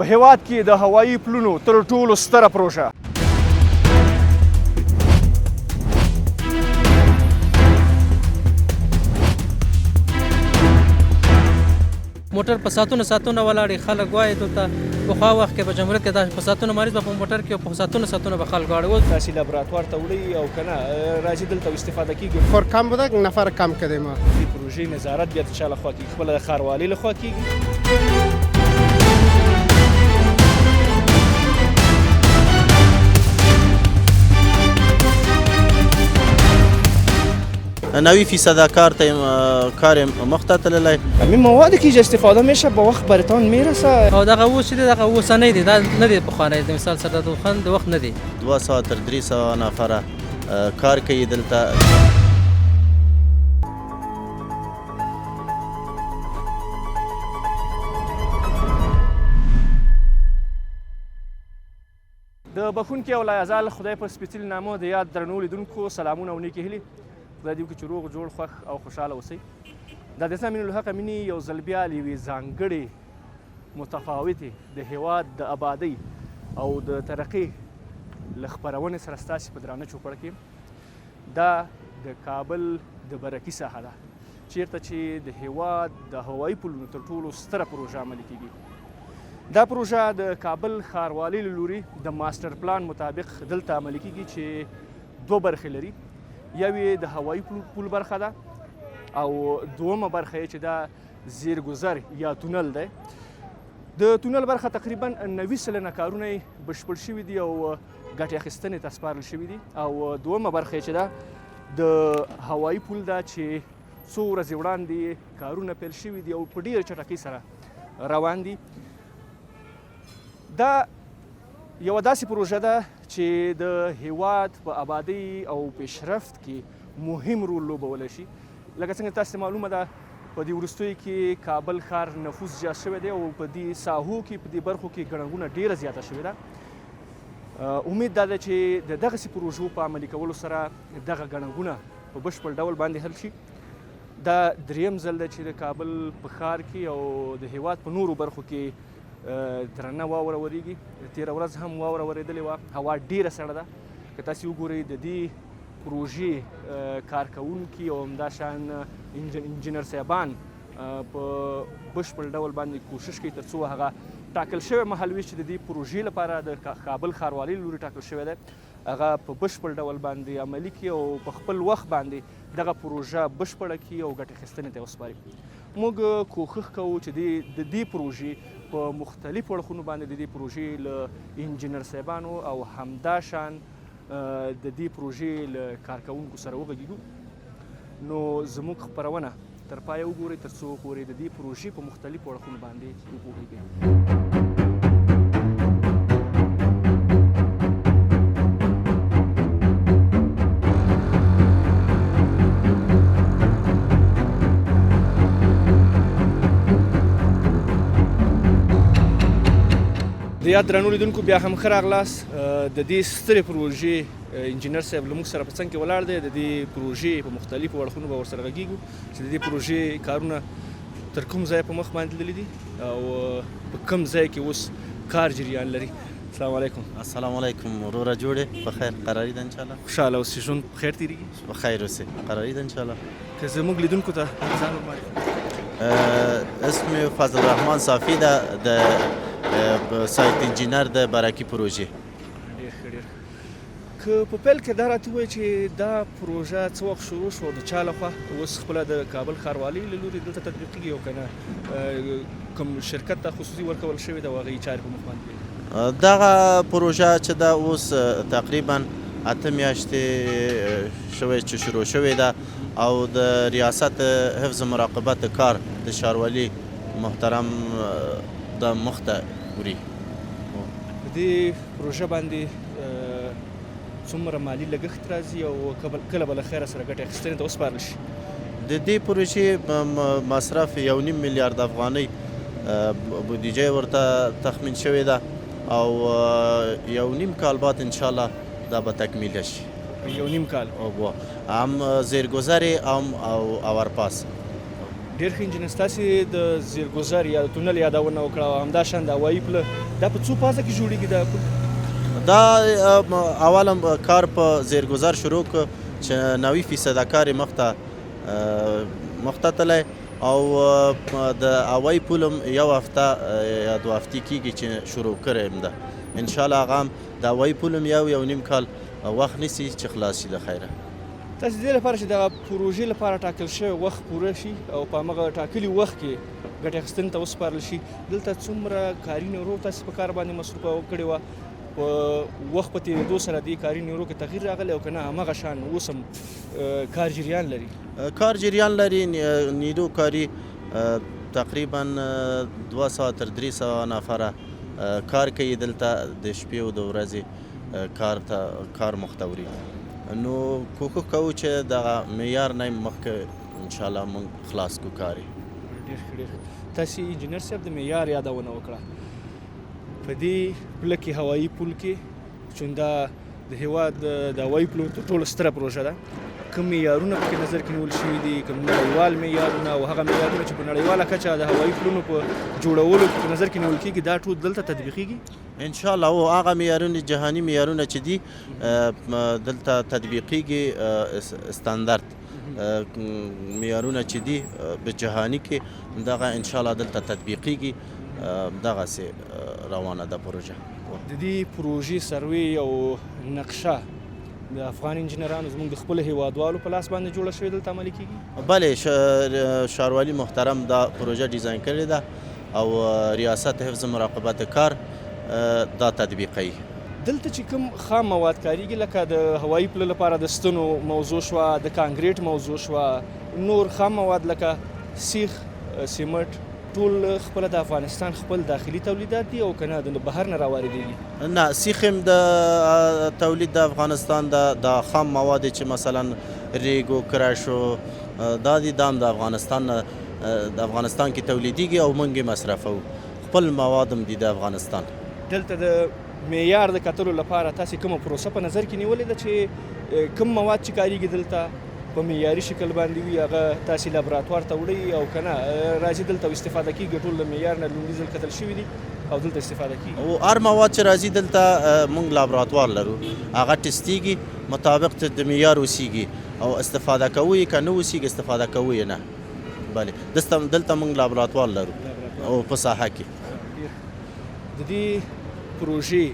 په هیواد کې د هوایي پلونو تر ټولو ستره پروژه موټر په ساعتونو ولاړې خلک وایي دلته پخوا وخت کې په جمهوریت کې دا په ساعتونو مریض به په موټر کې په ساعتونو به خلک واړول تاسې لابراتوار ته وړئ او که نه راځي دلته استفاده کېږي خور کم بوده نفر کم کردیم ما دې پروژې نظارت بیا د چا لخوا کېږي خپله د ښاروالۍ لخوا کېږي نوی فیصد کار مخته تللی همین مواد که اینجا استفاده میشه با وقت برتان میرسه او دغه اوس چې دی دغه اوسنی دی دا نه دی پخوانی د مثال سره د وخت نه دی 200 تر 300 نفره کار کوي دلته د بخونکي او لایزال خدای په سپېڅلي نامه د یاد درنو لیدونکو سلامونه او نیکې هیلې خدای دې وکړي چې روغ جوړ خوښ او خوشحاله اوسئ دا د اسلام مینو الحق مینې یو ځل بیا له یوې ځانګړې متفاوتې د هیواد د آبادۍ او د ترقۍ له خپرونې سره ستاسې په درانه چوپړ کې دا د کابل د برکي ساحه ده چیرته چې د هیواد د هوایي پلونو تر ټولو ستره پروژه عملي کیږي دا پروژه د کابل ښاروالۍ له لوري د ماسټر پلان مطابق دلته عملي کیږي چې دوه برخې لري یو یې د هوایي پل برخه ده او دومه برخه یې چې دا زیرګذر یا تونل دی د تونل برخه تقریبا 90 سلنه کارونه یې بشپړ شوي دي او ګټې اخیستنې ته سپارل شوي دي او دومه برخه یې چې ده د هوایي پل ده چې څو ورځې وړاندې کارونه پیل شوي دي او په ډېره چټکۍ سره روان دي دا یوه داسې پروژه ده چې د هیواد په آبادۍ او پیشرفت کې مهم رول لوبولی شي لکه څنګه تاسو ته معلومه ده په دې وروستیو کې کابل ښار نفوس زیات شوی دی او په دې ساحو کې په دې برخو کې ګڼه ګوڼه ډېره زیاته شوې ده امید دا ده چې د دغسې پروژو په عملي کولو سره دغه ګڼه ګوڼه په بشپړ ډول باندې حل شي دا دریم ځل ده چې د کابل په ښار کې او د هیواد په نورو برخو کې درنه واوره ورېږي تېره ورځ هم واوره ورېدلې وه هوا ډېره سړه ده که تاسې وګورئ د دې پروژې کارکوونکي او همداشان انجینر صاحبان په بشپړ ډول باندې کوشش کوي تر څو هغه ټاکل شوی مهالویش چې د دې پروژې لپاره د کابل ښاروالۍ له لوري ټاکل شوی دی هغه په بشپړ ډول باندې عملي کړي او په خپل وخت باندې دغه پروژه بشپړه کړي او ګټې اخیستنې ته وسپاري موږ کوښښ کوو چې د دې پروژې په مختلفو اړخونو باندې د دې پروژې له انجینر صاحبانو او همداشان د دې پروژې له کارکوونکو سره وغږیږو نو زموږ خپرونه تر پایه وګورئ تر څو پورې د دې پروژې په مختلفو اړخونو باندې وپوهیږئ د یاد درنو لیدونکو بیا هم ښه راغلاست د دې سترې پروژې انجینر صاحب له موږ سره په څنګ کې ولاړ دی د دې پروژې په مختلفو اړخونو به ورسره غږیږو چې د دې پروژې کارونه تر کوم ځای په مخ باندې تللي دي او په کوم ځای کې اوس کار جریان لري السلام علیکم السلام علیکم وروره جوړې په خیر قراري ده انشاءالله خوشحاله اوسې ژوند په خیر تېرېږي په خیر اوسې قراري ده انشاءالله که زموږ لیدونکو ته ځان ومعرفي اسم فضل الرحمن صافی ده د سایت انجینر د برکي پروژې ډېر ښه ډېر که په پیل کې دا راته ووایي چې دا پروژه څه وخت شروع شوه د چا لخوا اوس خپله د کابل ښاروالۍ له لوري دلته تطبیقېږي او که نه کوم شرکت ته خصوصي ورکول شوې ده او هغه یې چارې په مخ باندې دغه پروژه چې ده اوس تقریبا 8 میاشتې شوی چې شروع شوې ده او د ریاست حفظ مراقبت کار د ښاروالي محترم د مخته وړي په دې پروژه باندې څومره مالي لګښت راځي او کله به له خیره سره ګټې اخیستنې ته وسپارل شي د دې پروژې مصرف 1.5 میلیارد افغانۍ بودیجه ورته تخمین شوې ده او 1.5 کال بعد انشاءالله دا به تکمیل شي 1.5 کال هم زیرگذر هم اورپاس ډېر ښه انجینر ستاسې د زیرګذر یا د تونل یادونه وکړه او همداشان د هوایي پله دا په څو فازه کې جوړیږي دا پل؟ دا اولا کار په زیرګذر شروع کړ چې 90% کار یې مخته تللی او د هوایي پول هم یو هفته یا 2 هفتې کېږي چې شروع کړی یم ده انشاءالله هغه هم د هوایي پول هم یو نیم کال وخت نیسي چې خلاص شي د خیره. تاسې دې لپاره چې دغه پروژې لپاره ټاکل شوی وخت پوره شي او په همغه ټاکلي وخت کې ګټې اخیستنې ته وسپارل شي، دلته څومره کاري نیرو تاسې په کار باندې مصروفه کړې وه؟ په وخت په تېرېدو سره دې کاري نیرو کې تغییر راغلی او که نه همغه شان اوس هم کار جریان لري؟ کار جریان لري، نیرو کاري تقریبا 200 تر 300 نفره کار کوي دلته د شپې او د ورځې کار مختوري. نو کوښښ کوو چې دغه معیار نه مخکې انشاءالله موږ خلاص کړو کار یې. ډېر ښه ډېر ښه. تاسې انجینر صاحب د معیار یادونه وکړه. په دې پله کې هوایي پول کې چون دا د هېواد د هوایي پلونو تر ټولو ستره پروژه ده، کوم معیارونه پکې نظر کې نیول شوي دي؟ کوم نړیوال معیارونه او هغه معیارونه چې په نړیواله کچه د هوایي پلونو په جوړولو کې په نظر کې نیول کېږي دا ټول دلته تطبیقیږي؟ انشاءالله او هغه معیارونه جهاني معیارونه چې دي دلته تطبیقیږي. استاندارد معیارونه چې دي په جهاني کې دغه انشاءالله دلته تطبیقیږي. دغسې روانه ده پروژه. د دې پروژې سروې او نقشه د افغان انجینرانو زموږ د خپلو هیوادوالو په لاس باندې جوړه شوې دلته عملي کېږي؟ بلې ښاروالي محترم دا پروژه ډیزاین کړې ده او ریاست حفظ مراقبت کار دا تطبیقوي. دلته چې کوم خام مواد کاریږي لکه د هوایي پله لپاره د ستنو موضوع شوه، د کانکریټ موضوع شوه، نور خام مواد لکه سیخ، سیمنټ، ټول خپله د افغانستان خپل داخلي تولیدات دي او که نه د بهر نه راواردېږي؟ نه، سیخ هم د تولید د افغانستان ده. د خام مواد چې مثلا ریګ و کرش و دا دي دا هم د افغانستان کې تولیدیږي او موږ یې مصرفوو. خپل مواد هم دي د افغانستان. دلته د معیار د کتلو لپاره تاسې کومه پروسه په نظر کې نیولې ده چې کوم مواد چې کاریږي دلته په معیاري شکل باندې وي هغه تاسې لابراتوار ته وړئ او که نه راځي دلته استفاده کېږي؟ ټول د معیار نه لومړي ځل کتل شوي دي او دلته استفاده کېږي؟ او هر مواد چې راځي دلته موږ لابراتوار لرو، هغه ټسټیږي مطابق د معیار اوسیږي او استفاده کوو یې که نه اوسیږي استفاده کوو یې نه. بلې دلته موږ لابراتوار لرو او په ساحه کې. د دې پروژې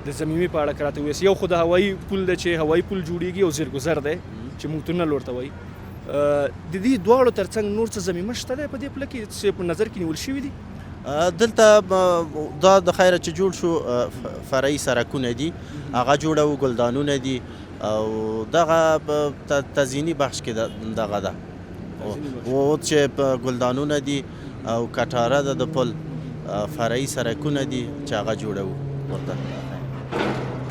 د ضمیمې په اړه که راته ووایاست. یو خو د هوایي پول ده چې هوایي پول جوړیږي او زیرګذر دی چې موږ تونل ورته وایي. د دې دواړو ترڅنګ نور څه ضمیمه شته دی په دې پله کې چې په نظر کې نیول شوي دي؟ دلته دا د خیره چې جوړ شو فرعي سرکونه دي، هغه جوړوو، ګلدانونه دي او دغه تزییني بخش کې دغه ده او چې ګلدانونه دي او کټاره ده د پل، فرعي سرکونه دي چې هغه جوړوو ورته.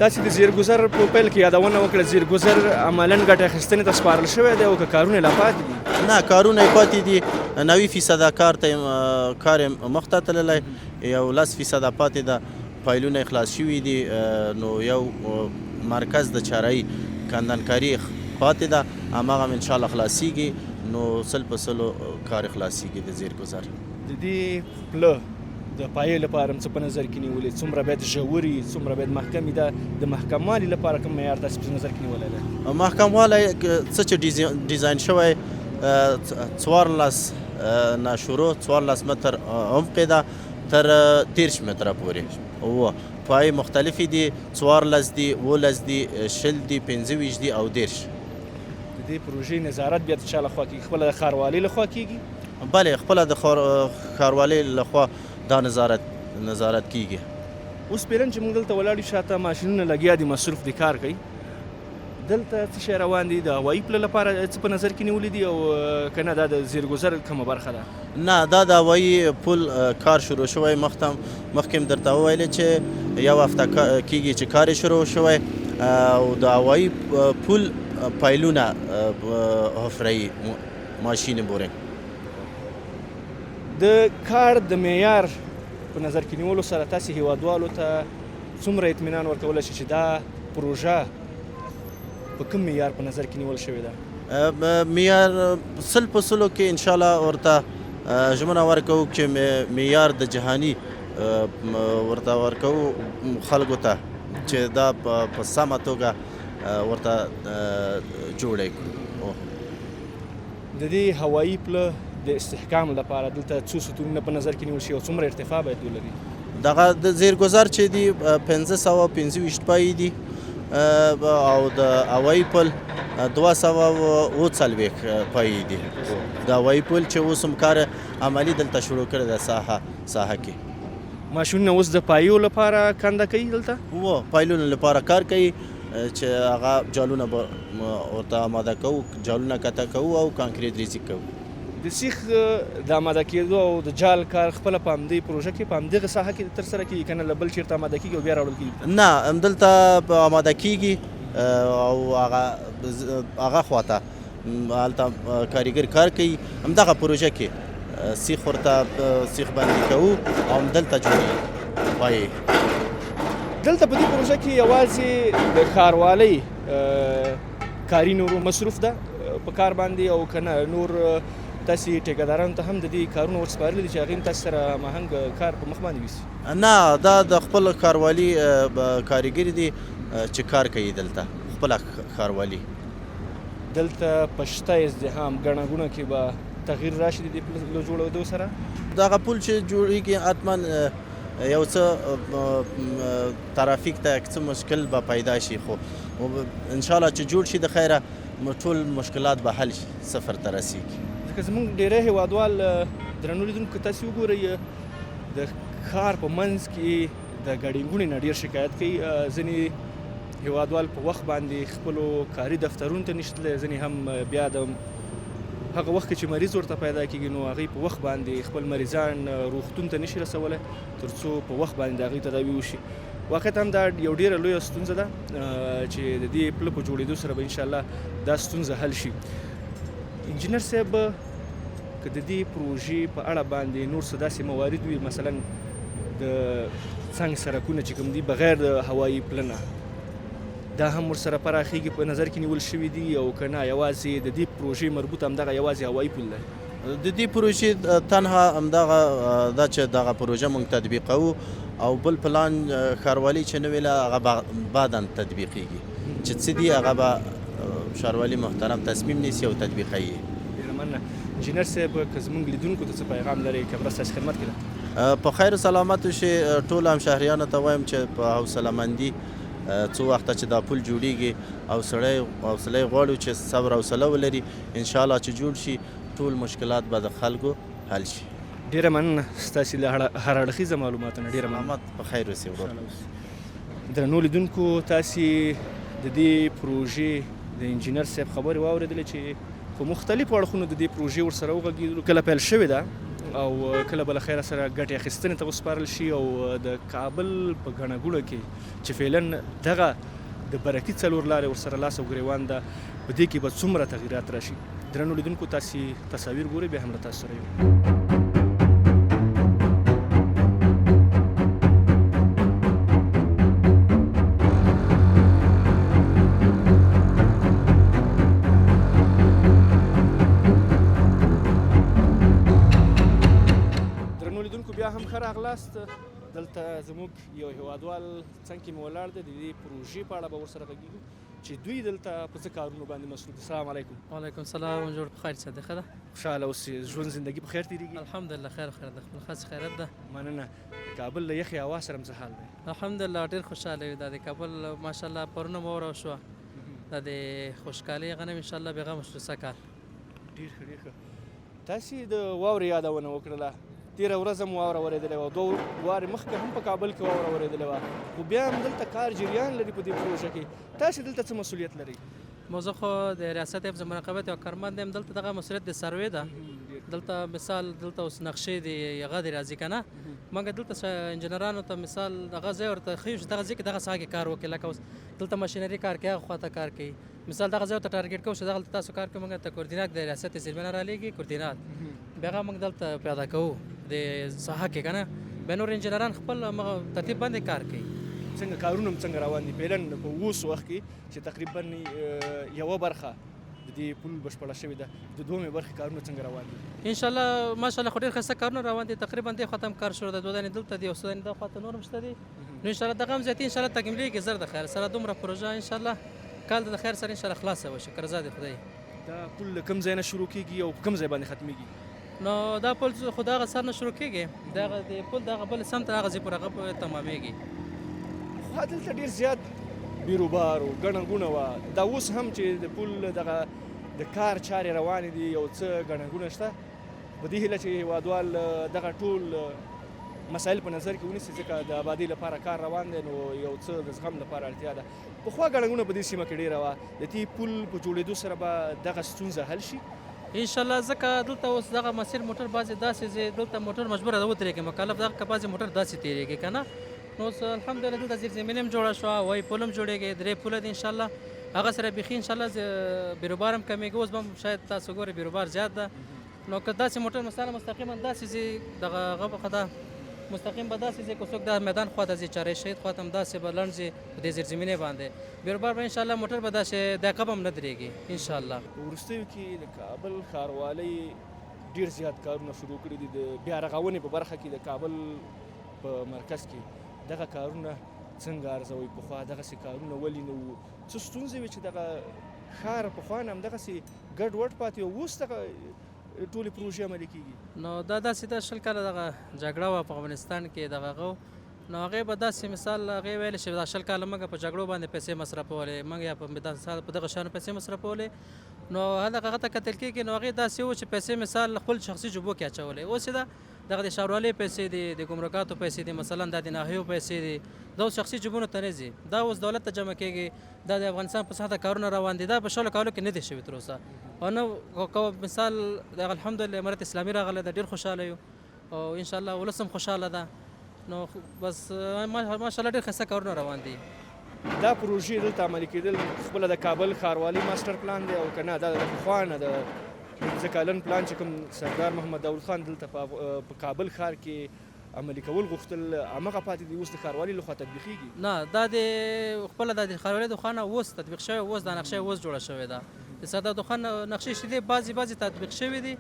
تاسې د زیرګذر په پیل کې یادونه وکړه، زیرګذر عملاً ګټه اخیستنې ته سپارل شوی دی او که کارونه یې لا پاتې دي؟ نه، کارونه یې پاتې دي. 90% کار یې مخته تللی، یو 10% پاتې ده، فایلونه یې خلاص شوي دي. نو یو مرکز د چارهیي کندنکاري پاتې ده، هماغه هم انشاءالله خلاصیږي. نو 100% کار خلاصیږي د زیرګذر. د دې پله د پایې لپاره څه په نظر کې نیولې؟ څومره باید ژورې، څومره باید محکمې ده؟ د محکموالي لپاره کوم معیار تاسې په نظر کې نیولی دی؟ محکموالی څه چې ډیزاین شوی 14 نه شروع 14 متر عمق ده تر 13 متره پورې او پای مختلفې دي، 14 دي، 18 دي، 20 دي، 25 دي او 10. د دې پروژې نظارت بیا د چا لخوا کېږي؟ خپله د ښاروالۍ لخوا کېږي؟ بلې، خپله د ښاروالۍ لخوا دا نظارت کېږي. اوس پیرن چې موږ دلته ولاړ یو شاته ماشینونه لګیا دي، مصروف دي، کار کوي. دلته څه شی روان دي؟ د هوایي پله لپاره څه په نظر کې نیولي دي او که نه دا د زیرګذر کومه برخه ده؟ نه، دا د هوایي پل کار شروع شوی. مخکې م درته وویلې چې یو هفته کېږي چې کار یې شروع شوی او د هوایي پل پایلونه حفروي ماشین بورینګ. د کار د معیار په نظر کې نیولو سره تاسې هیوادوالو ته څومره اطمینان ورکولی شي چې دا پروژه په کوم معیار په نظر کې نیول شوې ده؟ معیار 100% کې انشاءالله ورته ژمنه ورکوو چې معیار د جهاني ورته ورکوو خلکو ته چې دا په سمه توګه ورته جوړی کړو. د دې هوایي پله د استحکام لپاره دلته څو ستونونه په نظر کې نیول شي او څومره ارتفاع باید ولري؟ دغه د زیرګذر چې دي 525 پای دي او د هوایي پل 240 پای دي. د هوایي پل چې اوس هم کار عملي دلته شروع کړی د ساحه کې. ماشینونه اوس د پایو لپاره کنده کوي دلته؟ پایلونو لپاره کار کوي چې هغه جالونه به ورته آماده کوو، جالونه کته کوو او کانکریټ ریزي کوو. د سیخ د آماده کېدو او د جال کار خپله په همدې پروژه کې په همدغه ساحه کې ترسره کېږي که نه له بل چېرته آماده کېږي او بیا راوړل کېږي؟ نه، همدلته آماده کېږي او هغه خواته هلته کاریګر کار کوي. همدغه پروژه کې سیخ ورته سیخ بندي کوو او همدلته جوړېږي پایې. دلته په دې پروژه کې یوازې د ښاروالۍ کاري نورو مصروف ده په کار باندې او که نه نور تاسې ټیکهدارانو ته هم د دې کارونه ورسپارلي دي چې هغوی هم تاسو سره هماهنګ کار په مخ باندې یوسي؟ نه، دا د خپل ښاروالي کاریګر دي چې کار کوي دلته، خپله ښاروالي. دلته په شته ازدحام ګڼه ګوڼه کې به تغییر راشي د دې پل له جوړېدو سره؟ دغه پل چې جوړېږي حتما یو څه ترافیک ته څه مشکل به پیدا شي، خو انشاءالله چې جوړ شي د خیره ټول مشکلات به حل شي، صفر ته رسیږي. ځکه زموږ ډېری هېوادوال درنو لیدونکو که تاسې وګورئ د ښار په منځ کې د ګڼې ګوڼې نه ډېر شکایت کوي. ځینې هېوادوال په وخت باندې خپلو کاري دفترونو ته نشي تللی، ځینې هم بیا د هغه وخت کې چې مریض ورته پیدا کېږي نو هغوی په وخت باندې خپل مریضان روغتون ته نشي رسولی تر څو په وخت باندې د هغوی تداوي وشي. واقعیت هم دا یو ډېره لویه ستونزه ده چې د دې پله په جوړېدو سره به انشاءالله دا ستونزه حل شي. انجینر صاحب، که د دې پروژې په اړه باندې نور څه داسې موارد وي، مثلا د څنګ سړکونه چې کوم دي بغیر د هوایي پله نه، دا هم ورسره پراخېږي په نظر کې نیول شوي دي او که نه یوازې د دې پروژې مربوط همدغه یوازې هوایي پل دی؟ د دې پروژې تنها همدغه دا چې دغه پروژه موږ تطبیقوو او بل پلان ښاروالي چې نوې له هغه بعدا تطبیقېږي چې څه دي هغه به ښاروالي محترم تصمیم نیسي او تطبیقوي. ډېره مننه. انجینر صاحب، که زموږ لیدونکو ته څه پیغام لرئ که مرسته ستاسې خدمت کې ده؟ په خیر و سلامت شي. ټول همشهریانو ته وایم چې په حوصله مندي څو وخته چې دا پل جوړیږي او سړی حوصله یې غواړو چې صبر او حوصله ولري، انشاءالله چې جوړ شي ټول مشکلات به د خلکو حل شي. ډېره مننه ستاسې له هر اړخیزه معلوماتو نه. ډېره مننه. په خیر اوسئ ورور. درنو لیدونکو، تاسې د دې پروژې د انجینر صاحب خبرې واورېدلې چې په مختلفو اړخونو د دې پروژې ورسره وغږېدلو. کله پیل شوې ده او کله به له خیره سره ګټې اخیستنې ته وسپارل شي او د کابل په ګڼه ګوڼه کې چې فعلا دغه د برکي څلور لارې ورسره لاس او ګریوان ده، په دې کې به څومره تغییرات راشي. درنو لیدونکو، تاسې تصاویر ګورئ، بیا هم له تاسو سره یو. هم ښه راغلاست. دلته زموږ یو هېوادوال څنګ کې مې ولاړ دی، د دې پروژې په اړه به ورسره غږېږو چې دوی دلته په څه کارونو باندې مصروف دي. السلام علیکم. وعلیکم السلام. جوړ په خیر څه ده؟ ښه ده، خوشحاله اوسې. ژوند زندګي په خیر تېرېږي؟ الحمدلله خیر ده، خپل خاص خیرت ده. مننه. د کابل له یخې هوا سره څه حال دی؟ الحمدلله ډېر خوشحاله یو. دا د کابل ماشاءالله پرونه مو واوره وشوه، دا د خوشحالۍ غنم انشاءالله بېغمه شو سږ کال. ډېر ښه ډېر ښه. تاسې د واورې یادونه وکړله. تېره ورځ هم واوره ورېدلې وه، دوه وارې مخکې هم په کابل کې واوره ورېدلې وه، خو بیا هم دلته کار جریان لري په دې پروژه کې. تاسې دلته څه مسؤلیت لرئ؟ موضوع خو د ریاست حفظ مراقبت یو کارمند یم. دلته دغه مسؤلیت د سروې ده. دلته مثال دلته اوس نقشې د هغه د راځي که نه، موږ دلته انجینرانو ته مثال دغه ځای ورته ښیو چې دغه ځای کې دغه ساحه کې کار وکړي. لکه اوس دلته ماشینري کار کوي، هغه خواته کار کوي. مثال دغه ځای ورته ټارګېټ کوو چې دغلته تاسو کار کوئ، موږ ته کوردینات د ریاست زیرمې نه رالېږي کوردینات، بیا هغه موږ دلته پیاده کوو د ساحه کې که نه. بیا نور انجینران خپل ترتیب باندې کار کوي. څنګه کارونه هم څنګه روان دي؟ فعلا په اوس وخت کې چې تقریبا یوه برخه د دې پل بشپړه شوې ده د دومې برخې کارونه څنګه روان دي؟ ان شاء الله ماشاءالله خو ډېر ښایسته کارونه روان دي، تقریبا دې خوا ته هم کار شروع ده، 2 دانې دلته دي او 100 دانې دا خوا ته نور هم شته دي. نو ان شاء الله دغه هم زیاتې ان شاء الله تکمیلېږي زر د خیر سره. دومره پروژه ان شاء الله کال د خیر سره ان شاء الله خلاصه وشي، قرضا دې خدای. دا پل له کوم ځای نه شروع کېږي او په کوم ځای باندې ختمېږي؟ نو دا پل خو دغه سر نه شروع کېږي، دغه د پل دغه بل سمت هغه ځای پورې هغه پورې تمامېږي. خو دلته ډېر زیات بیروبار و ګڼه ګوڼه وه. دا اوس هم چې د پل دغه د کار چارې روانې دي یو څه ګڼه ګوڼه شته. په دې هیله چې هېوادوال دغه ټول مسایل په نظر کې ونیسي، ځکه د آبادۍ لپاره کار روان دی، نو یو څه د زغم لپاره اړتیا ده. پخوا ګڼه ګوڼه په دې سیمه کې ډېره وه، د دې پل په جوړېدو سره به دغه ستونزه حل شي؟ ان شاء الله ځکه دلته اوس دغه مسیر موټر بعضې داسې ځای دلته موټر مجبوره ده ودرېږي، مکلف دغه که بعضې موټر داسې تېرېږي که نه. نو اوس الحمدلله دلته زیرزمیني هم جوړه شوه، وایي پل هم جوړېږي، 3 پوله دي ان شاء الله. هغه سره بیخي ان شاء الله بیروبار هم کمیږي. اوس به هم شاید تاسو ګورئ بیروبار زیات ده. نو که داسې موټر مثلا مستقیما داسې ځي دغه هغه به خدا مستقیم به داسې ځي که څوک د میدان خوا ته ځي چارې شهید خوا ته هم داسې به لنډ ځي په دې زیرزمینۍ باندې بیروبار به ان شاء الله موټر به داسې دقیقه به هم نه درېږي ان شاء الله. په وروستیو کې د کابل ښاروالۍ ډېر زیات کارونه شروع کړي دي د بیا رغونې په برخه کې. د کابل په مرکز کې دغه کارونه څنګه ارزوئ؟ پخوا دغسې کارونه ولې نه وو؟ څه ستونزې وې چې دغه ښار پخوا نه همدغسې ګډ وډ پاتې و، اوس دغه ټولې پروژې عملي کېږي؟ نو دا داسې ده 20 کاله دغه جګړه وه په افغانستان کې دغه هغه، نو هغې به داسې مثال هغې ویلې چې دا 20 کاله موږ په جګړو باندې پیسې مصرفولې، موږ یا په میدان سال په دغه شیانو پیسې مصرفولې. نو هغه ته کتل کېږي نو هغې داسې و چې پیسې مثال خپل شخصي جوبو کې اچولې. اوس یې ده دغه د ښاروالۍ پیسې دي، د ګمرکاتو پیسې دي، مثلا دا د ناحیو پیسې دي، دا اوس شخصي جیبونو ته نه ځي، دا اوس دولت ته جمع کېږي. دا د افغانستان په سطحه کارونه روان دي، دا په 20 کالو کې نه دي شوي تر اوسه. او نه مثال دغه الحمدلله امارت اسلامي راغلی ده، ډېر خوشحاله یو او ان شاء الله ولس هم خوشحاله ده. نو بس ماشاءالله ډېر ښایسته کارونه روان دي. دا پروژې دلته عملي کېدل خپله د کابل ښاروالۍ ماسټر پلان دی او که نه دا د پخوا نه د 15 کلن پلان چې کوم سردار محمد داود خان دلته په کابل ښار کې عملي کول غوښتل همغه پاتې دي، اوس د ښاروالۍ لخوا تطبیقېږي؟ نه دا د خپله د ښاروالۍ د خوا نه اوس تطبیق شوی، اوس دا نقشه اوس جوړه شوې ده. د سردار داود خان نقشې چې دي بعضې تطبیق شوي دي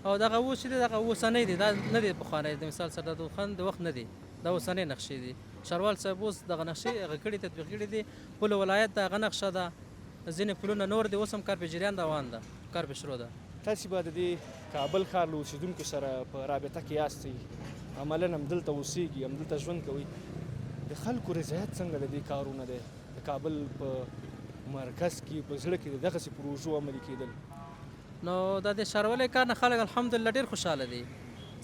او دغه اوس چې دي دغه اوسنۍ دي، دا نه دي پخوانی. د مثال سردار داود خان د وخت نه دي، دا اوسنۍ نقشې دي. ښاروال صاحب اوس دغه نقشې هغه کړي تطبیق کړي دي. پل ولایت د هغه نقشه ده، ځینې پلونه نور دي، اوس هم کار په جریان روان ده، کار په شروع ده. تاسې به د دې کابل ښار له اوسېدونکو سره په رابطه کې یاستئ، عملاً همدلته اوسېږي، همدلته ژوند کوئ. د خلکو رضایت څنګه د دې کارونه دی د کابل په مرکز کې په زړه کې د دغسې پروژو عملي کېدل؟ نو دا د ښاروالۍ کار نه خلک الحمدلله ډېر خوشحاله دي،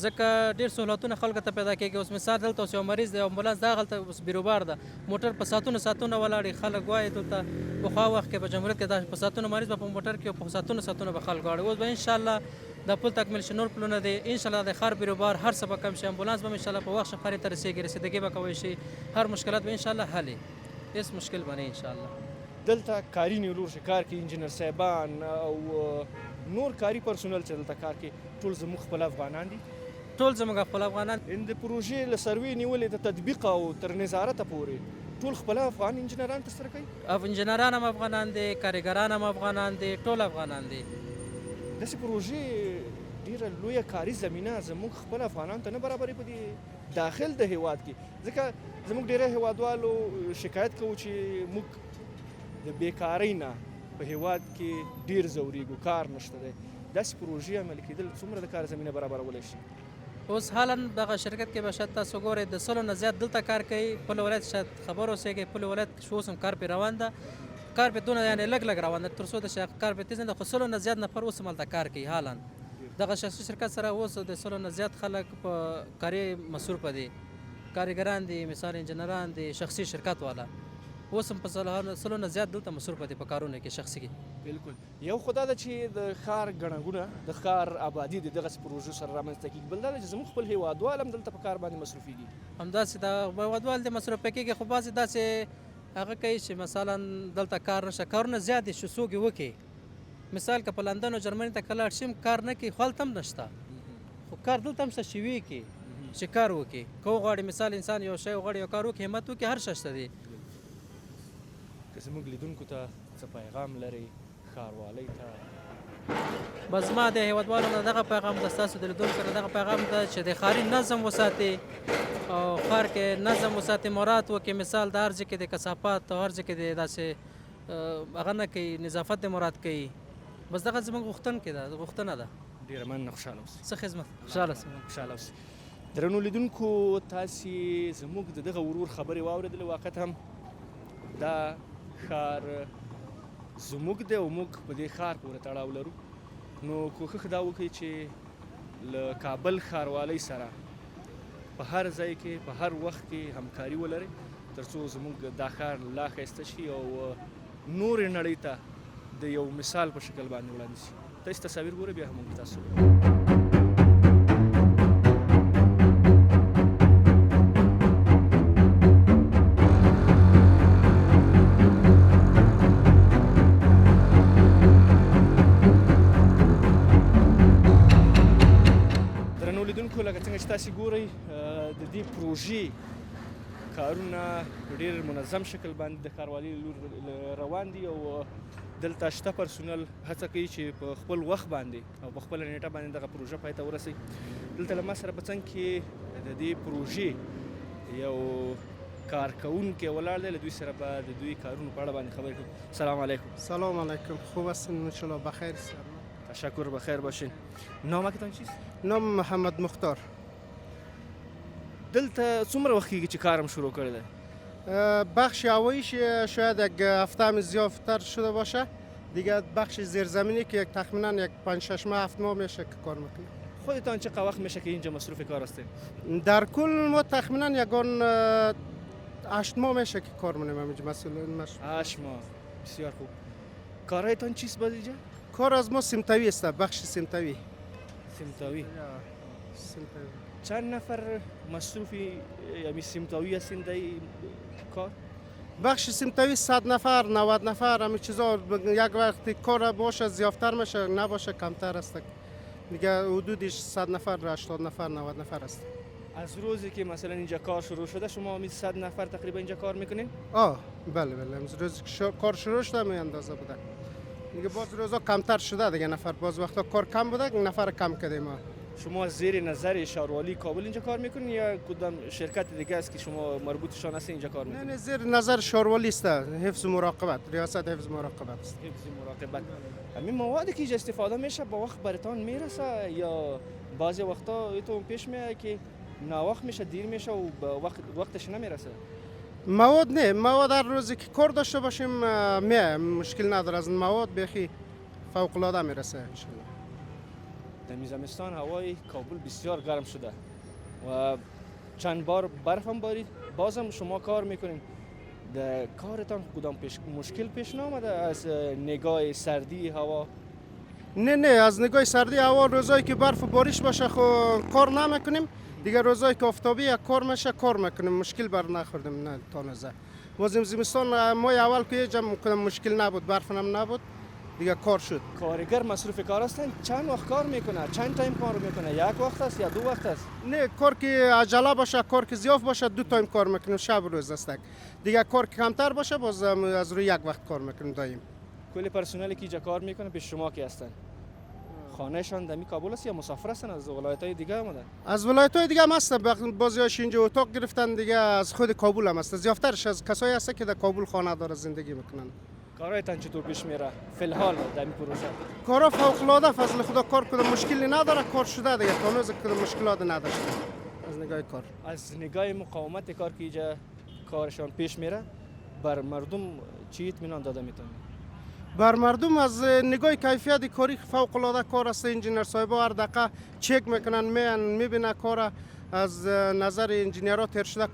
ځکه ډېر سهولتونه خلکو ته پیدا کېږي. اوس مثال دلته اوس یو مریض دی، امبولانس دا هغلته اوس بیروبار ده، موټر په ساعتونو ولاړې، خلک وایي دلته پخوا وخت کې په جمهوریت کې دا په ساعتونو مریض به په موټر کې په ساعتونو به خلک واړي. اوس به انشاءالله دا پل تکمیل شي، نور پلونه دي، انشاءالله د ښار بیروبار هر څه به کم شي، امبولانس به انشاءالله په وخت ښاري ته رسېږي، رسیدګي به کوی شي، هر مشکلات به انشاءالله حل هېڅ مشکل به نه انشاءالله. دلته کاري نیولور چې کار کوي انجینر صاحبان او نور کاري پرسونل چې دلته کار کوي ټول زموږ خپل افغانان دي؟ ټول زموږ خپل افغانان. د پروژې له سروې نیولې د تطبیق او تر نظارته پورې ټول خپل افغان انجینران ترسره کوي؟ انجینران هم افغانان دي، کارګران هم افغانان دي، ټول افغانان دي. داسې پروژې ډېره لویه کاري زمینه زموږ خپل افغانانو ته نه برابرې په دې داخل د هیواد کې، ځکه زموږ ډېری هیوادوالو شکایت کوو چې موږ د بیکارۍ نه په هیواد کې ډېر ځورېږو، کار نشته دی. داسې پروژې عملي کېدل څومره د کار زمینه برابرولی شي؟ اوس حالا دغه شرکت کې به شاید تاسو ګورئ د 100 نه زیات دلته کار کوي. پل ولایت شاید خبر اوسئ پل ولایت کې اوس هم کار پرې روان ده، کار پرې دونه یعنې لږ روان ده تر څو د کار پرې تیز نه ده، خو 100 نه زیات نفر اوس هم هلته کار کوي. حالا دغه شخصي شرکت سره اوس د 100 نه زیات خلک په کاري مصروفه دي، کارګران دي، مثال انجینران دي، شخصي شرکت والا اوس هم په 100 نه زیات دلته مصروفه دي په کارونو کې شخصي کې. بالکل. یو خو دا ده چې د ښار ګڼه ګوڼه د ښار آبادي د دغسې پروژو سره رامنځته کېږي، بل دا ده چې زموږ خپل هیوادوال هم دلته په کار باندې مصروفېږي. همداسې د هیوادوال د مصروفه کېږي، خو بعضې داسې هغه کوي چې مثلا دلته کار نشته، کارونه زیات دي چې څوک یې وکړي. مثال که په لندن او جرمني ته که لاړ شي کار نه کوي، خو هلته هم نشته، خو کار دلته هم شته چې وکړي، چې کار وکړي. که وغواړي مثال انسان یو شی وغواړي یو کار وکړي، همت وکړي، هر شی شته دی. که زموږ لیدونکو ته څه پیغام لرئ ښاروالۍ ته بس ما د هیوادوالو نه دغه پیغام د ستاسو د لیدونکو نه دغه پیغام ده چې د ښاري نظم وساتي او ښار کې نظم وساتي، مراعات وکړي. مثال د هر ځای کې د کثافات او هر ځای کې د داسې هغه نه کوي، نظافت د مراعات کوي. بس دغه زموږ غوښتنه ده. ډېره مننه، خوشحاله اوسئ. څه خدمت، خوشحاله اوسئ. خوشحاله اوسئ. درنو لیدونکو، تاسې زموږ د دغه ورور خبرې واورېدلې. واقعت هم دا ښار زموږ دی او موږ په دې ښار پورې تړاو لرو. نو کوښښ دا وکړئ چې له کابل ښاروالۍ سره په هر ځای کې په هر وخت کې همکاري ولرئ تر څو زموږ دا ښار لا ښایسته شي او نورې نړۍ ته د یو مثال په شکل باندې وړاندې شي. تاسې تصاویر ګورئ، بیا هم موږ تاسو لکه څنګه چې تاسې ګورئ د دې پروژې کارونه په ډېر منظم شکل باندې د ښاروالۍ لور روان دي او دلته شته پرسونل هڅه کوي چې په خپل وخت باندې او په خپله نیټه باندې دغه پروژه پای ته ورسوي. دلته له ما سره په څنګ کې د دې پروژې یو کارکوونکی ولاړ دی. له دوی سره به د دوی کارونو په اړه باندې خبرې کوو. سلام علیکم. سلام علیکم. خوب هستین؟ انشالله بخیر. تشکر، بخیر باشین. نامتان چیست؟ نام محمد مختار. دلته څومره وخت کېږي چې کارم شروع کړی دی؟ بخش هواییش شاید یک هفته هم زیادتر شده باشه. دیگه بخش زیرزمینی که تخمینا یک 5-6 ماه 7 ماه میشه که کار میکنه. خودتان چه وقت میشه که اینجا مصروف کار هستین؟ در کل ما تخمینا یگان 8 ماه میشه که کار میکنیم اینجا. مسئول 8 ماه. بسیار خوب. کارهایتان چیست باز اینجا؟ کار از ما سمتوی است، بخش سمتوی. سمتوی. چند نفر مصروفی یعنی سمتوی هستین در کار؟ بخش سمتوی 100 نفر 90 نفر همین چیزا. یک وقتی کار باشه زیادتر میشه، نباشه کمتر است. دیگه حدودش 100 نفر 80 نفر 90 نفر است. از روزی که مثلا اینجا کار شروع شده شما همین 100 نفر تقریبا اینجا کار میکنین؟ بله از روزی که کار شروع شده می اندازه بوده. دیگه باز روزا کمتر شده دیگه نفر. باز وقتا کار کم بوده نفر کم کردیم ما. شما زیر نظر ښاروالۍ کابل اینجا کار میکنین یا کدام شرکت دیگه است که شما مربوطشان هست اینجا کار میکنین؟ نه زیر نظر ښاروالۍ است، حفظ مراقبت، ریاست حفظ مراقبت است. حفظ مراقبت. همین موادی که اینجا استفاده میشه با وقت برتان میرسه یا بعضی وقتا ایتون پیش میاد که ناوقت میشه، دیر میشه و با وقتش نمیرسه؟ مواد نه، مواد هر روزی که کار داشته باشیم مشکل نداره. از مواد بخی فوق العاده میرسه ان شاء الله. در زمستان هوای کابل بسیار گرم شده و چند بار برف هم بارید، بازم شما کار میکنین. در کارتان کدام مشکل پیش نامده از نگاه سردی هوا؟ نه از نگاه سردی هوا روزایی که برف و بارش باشه خو کار نمیکنیم. دیگه روزایی که آفتابی کار میشه کار میکنیم، مشکل بر نخوردیم نه تانزه. واسه زمستان ماه اول که جمع مشکل نبود، برف هم نبود، دیگه کار شد. کارگر مصروف کار هستن؟ چند وقت کار میکنه؟ چند تایم کار میکنه؟ یک وقت است یا 2 وقت است؟ نه کار که عجله باشه، کار که زیاد باشه 2 تایم کار میکنیم، شب روز است. دیگه کار که کمتر باشه باز از روی یک وقت کار میکنیم دایم. کل پرسنلی که اینجا کار میکنه پیش شما کی هستن؟ خانهشان در کابل است یا مسافر هستن از ولایت‌های دیگه آمدن؟ از ولایت‌های دیگه هم هستن، بعضی‌هاش اینجا اتاق گرفتن، دیگه از خود کابل هم هستن. زیادترش از کسایی هست که در کابل خانه داره زندگی میکنن. کارایتان چطور پیش میره فی الحال در این پروژه؟ کارا فوق العاده فضل خدا، کار کدام مشکلی نداره، کار شده دیگه، تانوز کدام مشکلات نداشته. از نگاه کار، از نگاه مقاومت کار که اینجا کارشان پیش میره بر مردم چی اطمینان داده میتونه؟ بر مردم از نگاه کیفیت کاری فوق العاده کار است. انجینر صاحبا هر دقیقه چک میکنن، میبینن کار از نظر انجینرها تر شده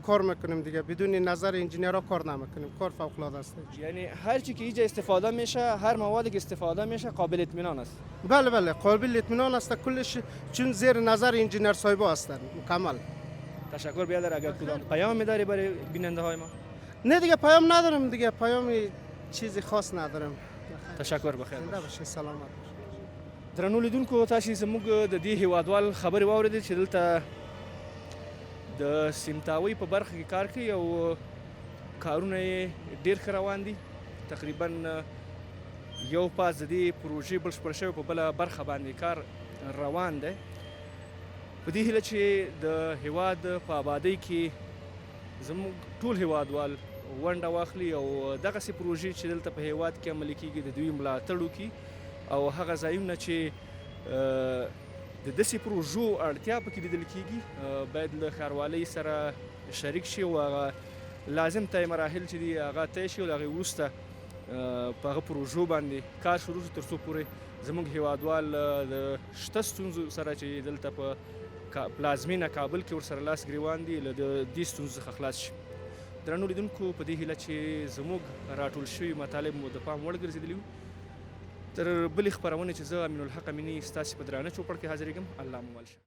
کار میکنیم دیگه. بدون نظر انجینرها کار نمیکنیم. کار فوق العاده است. یعنی هر چی که اینجا استفاده میشه، هر موادی که استفاده میشه قابل اطمینان است. بله قابل اطمینان است کلش، چون زیر نظر انجینر صاحبا هستند مکمل. تشکر بیادر. اگر کدام پیام داری برای بیننده های ما؟ نه دیگه پیام ندارم، دیگه پیامی چیزی خاص ندارم. تشکر، بخیر باشه. سلامت. درنو لیدونکو، تاسو زموږ د دې هیوادوال خبرې واورېدې چې دلته د سیمتاوۍ په برخه کې کار کوي او کارونه یې ډېر ښه روان دي. تقریبا یو پاس د دې پروژې بشپړ شوی په بله برخه باندې کار روان دی په دې هیله چې د هیواد په آبادۍ کې زموږ ټول هیوادوال ونډه واخلي او دغسې پروژې چې دلته په هیواد کې عملي کېږي د دوی ملاتړ وکړي او هغه ځایونه چې د داسې پروژو اړتیا پکې لیدل کېږي باید له ښاروالۍ سره شریک شي او هغه لازم ته مراحل چې دي هغه طی شي او له هغې وروسته په هغه پروژو باندې کار شروع شي تر څو پورې زموږ هیوادوال د شته ستونزو سره چې دلته په پلازمینه کابل کې ورسره لاس ګریوان دي له دې ستونزو څخه خلاص شي. درنو لیدونکو په دې هیله چې زموږ راټول شوي مطالب مو د پام وړ ګرځېدلي وي. تر بلې خپرونې چې زه امین الحق امیني ستاسې په درانه چوپړ کې حاضرېږم. الله مو مل شه.